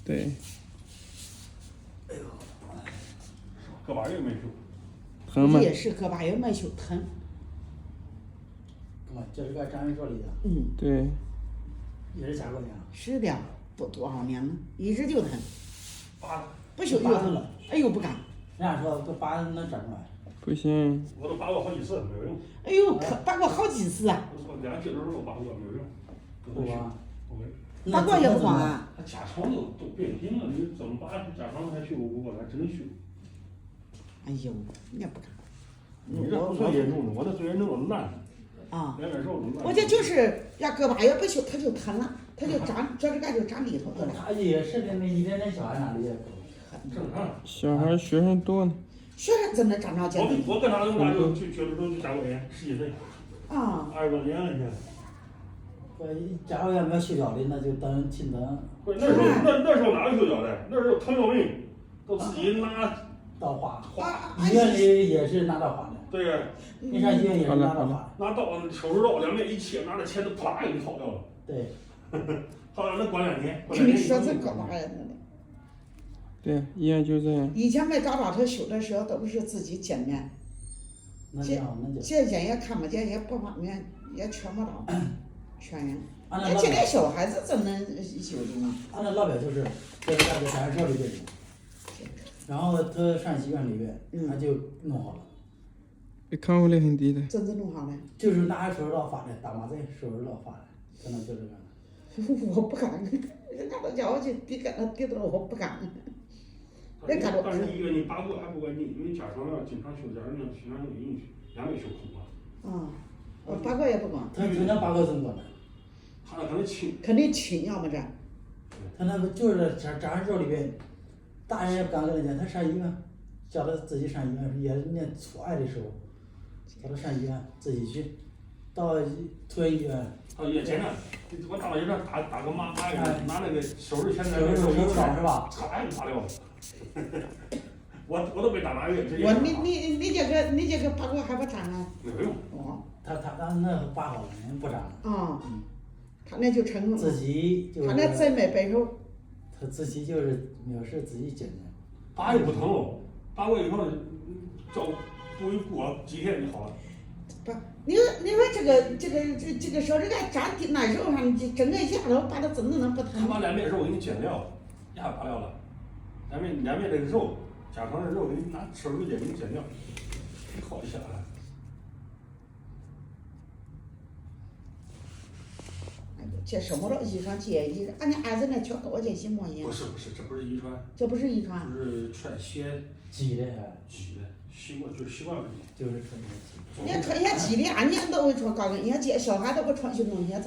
对。哎呦，个把月没修。疼吗？也是个把月没修疼。干嘛？这是个张元说里的。嗯。对。也是加过的。是的，不多少年了，一直就疼。不修拔疼了。哎呦不敢。人家说都拔能长出来。不行。我都拔过好几次，没有用。哎呦，可拔过好几次啊。我2节的时候拔过，没有用。不啊。不会。拔过也不管啊。他甲床都变形了，你怎么拔？甲床还修不过来，真修。哎呦，人家不敢。你这不算严重的，我这最严重的烂。啊。2根肉都烂。我这就是要个把月不修，它就疼了，它就长，这个就长里头去了。他也是的，那一点点小孩那里也正常。小孩学生多呢。学生怎么长着尖？我跟他那么大就觉得都去甲过炎，11岁。啊。20多年了现在。甲过炎没修脚的，那就等请等。不是那时候哪有修脚的？那时候疼要命，都自己拿刀划。医院里也是拿刀划的。对呀。你上医院也是拿刀划。拿刀手术刀2面一切，拿着钳子啪给你薅掉了。对。好像能关2天。你说这个玩意儿呢？对，医院就这样。以前没找着他修的时候，都是自己见面。见也看不见，也不方便，也劝不到，劝人。那今天小孩子怎么修的呢？俺那老表就是在那个山上里边，然后他上医院里边，他就弄好了。康复率很低的。怎么弄好的？就是拿手术刀划的，打麻醉手术刀划的，可能就这个。我不敢，人家都叫我去比跟他比的，我不敢。但是医院你拔过还不管你，因为甲床要经常修，家人经常有阴虚，2没修空了。啊，我拔过也不管。他那拔过怎么管的？他那可能轻。肯定轻，要么这。他那个就是长肉里边，大人也不敢跟他讲，他上医院，叫他自己上医院，也是那初爱的时候，叫他上医院自己去，到突然医院。到医院检查，我到医院打个麻药，拿那个手术钳子，手术刀是吧？嚓就拔掉了。我都没打麻药，直接。你这个拔过还不长啊？没有用。哦。他那拔好了，不长。啊。他那就成功了。自己就是。他那真没背手。他自己就是没有事自己检查。拔又不疼了，拔过以后照顾一过几天就好了。不，你说这个手指甲长那肉上，你整个牙头拔的怎么能不疼？他把2面肉给你剪掉，牙拔掉了，2面这个肉，甲床的肉给你拿手术剪给你剪掉，好一下来。这什么着遗传基因？俺家儿子那缺高这些模样。不是，这不是遗传。这不是遗传。是穿鞋挤的习惯就是习惯问题。就是穿鞋挤。人家穿鞋挤的，俺年都会穿高跟鞋，小孩都不穿运动鞋。